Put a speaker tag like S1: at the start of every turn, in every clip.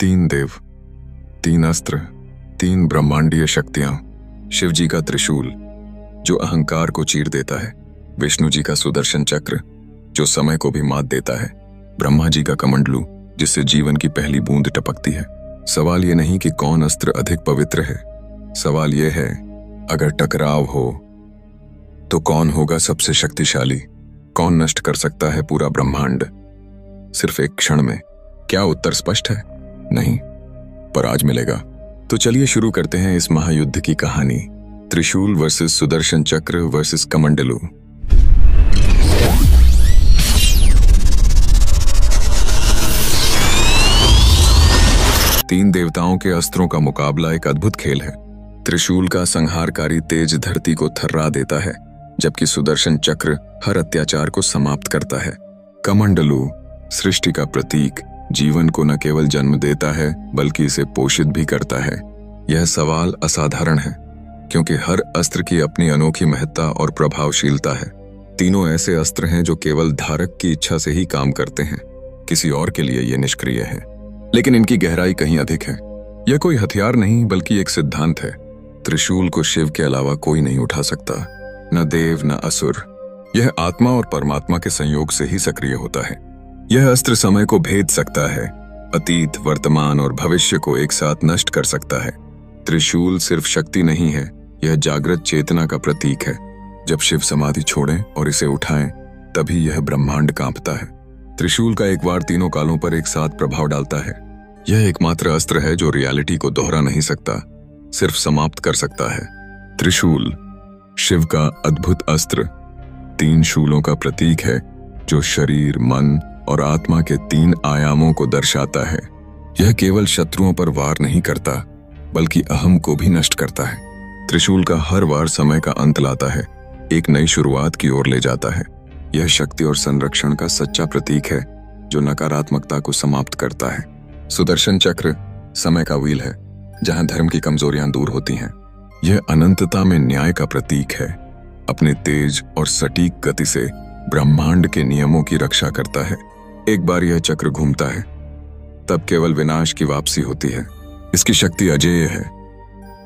S1: तीन देव, तीन अस्त्र, तीन ब्रह्मांडीय शक्तियां। शिव जी का त्रिशूल जो अहंकार को चीर देता है, विष्णु जी का सुदर्शन चक्र जो समय को भी मात देता है, ब्रह्मा जी का कमंडलू जिससे जीवन की पहली बूंद टपकती है। सवाल ये नहीं कि कौन अस्त्र अधिक पवित्र है, सवाल ये है अगर टकराव हो तो कौन होगा सबसे शक्तिशाली, कौन नष्ट कर सकता है पूरा ब्रह्मांड सिर्फ एक क्षण में। क्या उत्तर स्पष्ट है? नहीं, पर आज मिलेगा। तो चलिए शुरू करते हैं इस महायुद्ध की कहानी। त्रिशूल वर्सेस सुदर्शन चक्र वर्सेस कमंडलू। तीन देवताओं के अस्त्रों का मुकाबला एक अद्भुत खेल है। त्रिशूल का संहारकारी तेज धरती को थर्रा देता है, जबकि सुदर्शन चक्र हर अत्याचार को समाप्त करता है। कमंडलू सृष्टि का प्रतीक जीवन को न केवल जन्म देता है बल्कि इसे पोषित भी करता है। यह सवाल असाधारण है क्योंकि हर अस्त्र की अपनी अनोखी महत्ता और प्रभावशीलता है। तीनों ऐसे अस्त्र हैं जो केवल धारक की इच्छा से ही काम करते हैं, किसी और के लिए ये निष्क्रिय है। लेकिन इनकी गहराई कहीं अधिक है। यह कोई हथियार नहीं बल्कि एक सिद्धांत है। त्रिशूल को शिव के अलावा कोई नहीं उठा सकता, न देव न असुर। यह आत्मा और परमात्मा के संयोग से ही सक्रिय होता है। यह अस्त्र समय को भेद सकता है, अतीत, वर्तमान और भविष्य को एक साथ नष्ट कर सकता है। त्रिशूल सिर्फ शक्ति नहीं है, यह जागृत चेतना का प्रतीक है। जब शिव समाधि छोड़ें और इसे उठाएं, तभी यह ब्रह्मांड कांपता है। त्रिशूल का एक वार तीनों कालों पर एक साथ प्रभाव डालता है। यह एकमात्र अस्त्र है जो रियलिटी को दोहरा नहीं सकता, सिर्फ समाप्त कर सकता है। त्रिशूल शिव का अद्भुत अस्त्र तीन शूलों का प्रतीक है जो शरीर, मन और आत्मा के तीन आयामों को दर्शाता है। यह केवल शत्रुओं पर वार नहीं करता बल्कि अहम को भी नष्ट करता है। त्रिशूल का हर वार समय का अंत लाता है, एक नई शुरुआत की ओर ले जाता है। यह शक्ति और संरक्षण का सच्चा प्रतीक है जो नकारात्मकता को समाप्त करता है। सुदर्शन चक्र समय का व्हील है जहां धर्म की कमजोरियां दूर होती हैं। यह अनंतता में न्याय का प्रतीक है, अपने तेज और सटीक गति से ब्रह्मांड के नियमों की रक्षा करता है। एक बार यह चक्र घूमता है तब केवल विनाश की वापसी होती है। इसकी शक्ति अजेय है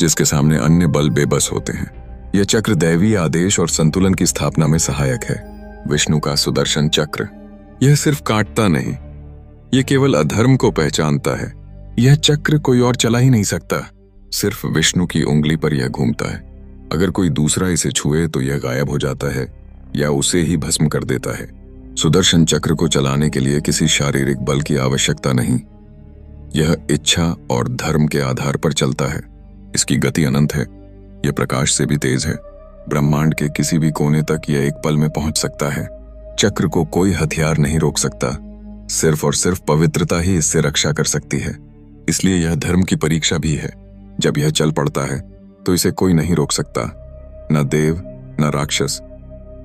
S1: जिसके सामने अन्य बल बेबस होते हैं। यह चक्र दैवीय आदेश और संतुलन की स्थापना में सहायक है। विष्णु का सुदर्शन चक्र यह सिर्फ काटता नहीं, यह केवल अधर्म को पहचानता है। यह चक्र कोई और चला ही नहीं सकता, सिर्फ विष्णु की उंगली पर यह घूमता है। अगर कोई दूसरा इसे छुए तो यह गायब हो जाता है या उसे ही भस्म कर देता है। सुदर्शन चक्र को चलाने के लिए किसी शारीरिक बल की आवश्यकता नहीं, यह इच्छा और धर्म के आधार पर चलता है। इसकी गति अनंत है, यह प्रकाश से भी तेज है। ब्रह्मांड के किसी भी कोने तक यह एक पल में पहुंच सकता है। चक्र को कोई हथियार नहीं रोक सकता, सिर्फ और सिर्फ पवित्रता ही इससे रक्षा कर सकती है। इसलिए यह धर्म की परीक्षा भी है। जब यह चल पड़ता है तो इसे कोई नहीं रोक सकता, न देव न राक्षस,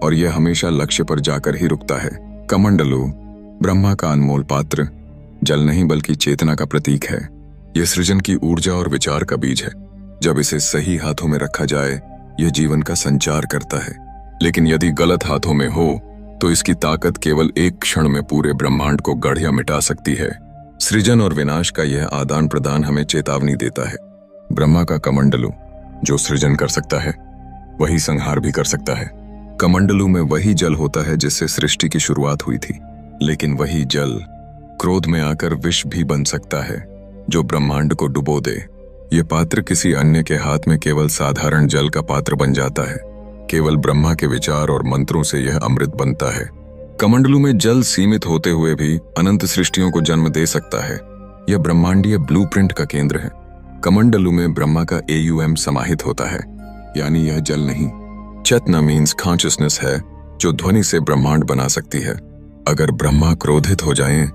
S1: और यह हमेशा लक्ष्य पर जाकर ही रुकता है। कमंडलू ब्रह्मा का अनमोल पात्र जल नहीं बल्कि चेतना का प्रतीक है। यह सृजन की ऊर्जा और विचार का बीज है। जब इसे सही हाथों में रखा जाए यह जीवन का संचार करता है, लेकिन यदि गलत हाथों में हो तो इसकी ताकत केवल एक क्षण में पूरे ब्रह्मांड को गढ़ या मिटा सकती है। सृजन और विनाश का यह आदान प्रदान हमें चेतावनी देता है। ब्रह्मा का कमंडलू जो सृजन कर सकता है वही संहार भी कर सकता है। कमंडलू में वही जल होता है जिससे सृष्टि की शुरुआत हुई थी, लेकिन वही जल क्रोध में आकर विष भी बन सकता है जो ब्रह्मांड को डुबो दे। ये पात्र किसी अन्य के हाथ में केवल साधारण जल का पात्र बन जाता है। केवल ब्रह्मा के विचार और मंत्रों से यह अमृत बनता है। कमंडलू में जल सीमित होते हुए भी अनंत सृष्टियों को जन्म दे सकता है। यह ब्रह्मांडीय ब्लूप्रिंट का केंद्र है। कमंडलू में ब्रह्मा का AUM समाहित होता है, यानी यह जल नहीं, चेतना मीन्स कॉन्शियसनेस है जो ध्वनि से ब्रह्मांड बना सकती है। अगर ब्रह्मा क्रोधित हो जाएं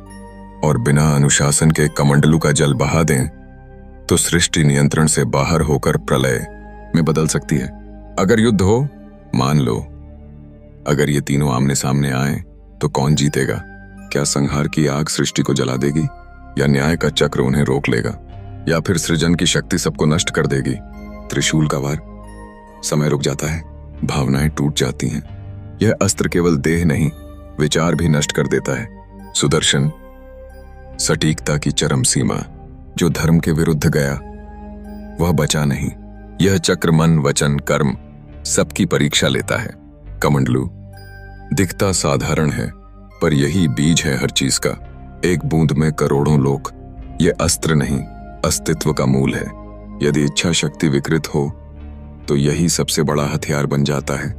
S1: और बिना अनुशासन के कमंडलू का जल बहा दें तो सृष्टि नियंत्रण से बाहर होकर प्रलय में बदल सकती है। अगर युद्ध हो, मान लो, अगर ये तीनों आमने सामने आए तो कौन जीतेगा? क्या संहार की आग सृष्टि को जला देगी, या न्याय का चक्र उन्हें रोक लेगा, या फिर सृजन की शक्ति सबको नष्ट कर देगी? त्रिशूल का वार, समय रुक जाता है, भावनाएं टूट जाती हैं। यह अस्त्र केवल देह नहीं, विचार भी नष्ट कर देता है। सुदर्शन सटीकता की चरम सीमा, जो धर्म के विरुद्ध गया वह बचा नहीं। यह चक्र मन वचन कर्म सबकी परीक्षा लेता है। कमंडलू दिखता साधारण है, पर यही बीज है हर चीज का। एक बूंद में करोड़ों लोग। यह अस्त्र नहीं, अस्तित्व का मूल है। यदि इच्छा शक्ति विकृत हो तो यही सबसे बड़ा हथियार बन जाता है।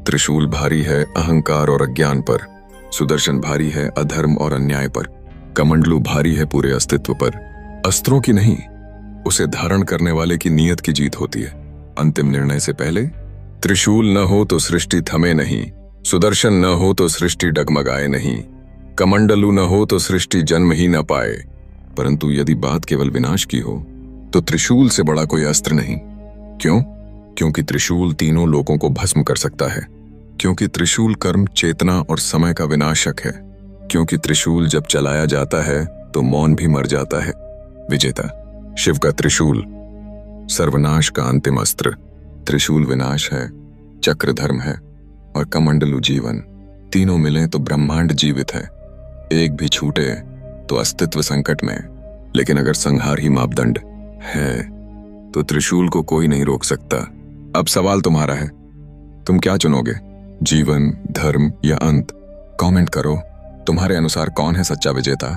S1: त्रिशूल भारी है अहंकार और अज्ञान पर, सुदर्शन भारी है अधर्म और अन्याय पर, कमंडलू भारी है पूरे अस्तित्व पर। अस्त्रों की नहीं, उसे धारण करने वाले की नीयत की जीत होती है। अंतिम निर्णय से पहले त्रिशूल न हो तो सृष्टि थमे नहीं, सुदर्शन न हो तो सृष्टि डगमगाए नहीं, कमंडलू न हो तो सृष्टि जन्म ही न पाए। परंतु यदि बात केवल विनाश की हो तो त्रिशूल से बड़ा कोई अस्त्र नहीं। क्यों? क्योंकि त्रिशूल तीनों लोगों को भस्म कर सकता है। क्योंकि त्रिशूल कर्म, चेतना और समय का विनाशक है। क्योंकि त्रिशूल जब चलाया जाता है तो मौन भी मर जाता है। विजेता शिव का त्रिशूल, सर्वनाश का अंतिम अस्त्र। त्रिशूल विनाश है, चक्र धर्म है और कमंडलू जीवन। तीनों मिले तो ब्रह्मांड जीवित है। एक भी छूटे तो अस्तित्व संकट में। लेकिन अगर संहार ही मापदंड है तो त्रिशूल को कोई नहीं रोक सकता। अब सवाल तुम्हारा है, तुम क्या चुनोगे, जीवन, धर्म या अंत? कमेंट करो, तुम्हारे अनुसार कौन है सच्चा विजेता?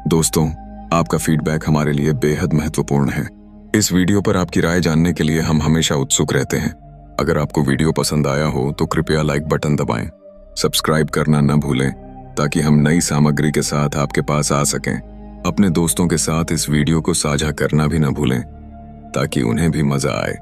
S1: दोस्तों, आपका फीडबैक हमारे लिए बेहद महत्वपूर्ण है। इस वीडियो पर आपकी राय जानने के लिए हम हमेशा उत्सुक रहते हैं। अगर आपको वीडियो पसंद आया हो तो कृपया लाइक बटन दबाएं, सब्सक्राइब करना न भूलें ताकि हम नई सामग्री के साथ आपके पास आ सकें। अपने दोस्तों के साथ इस वीडियो को साझा करना भी न भूलें ताकि उन्हें भी मजा आए।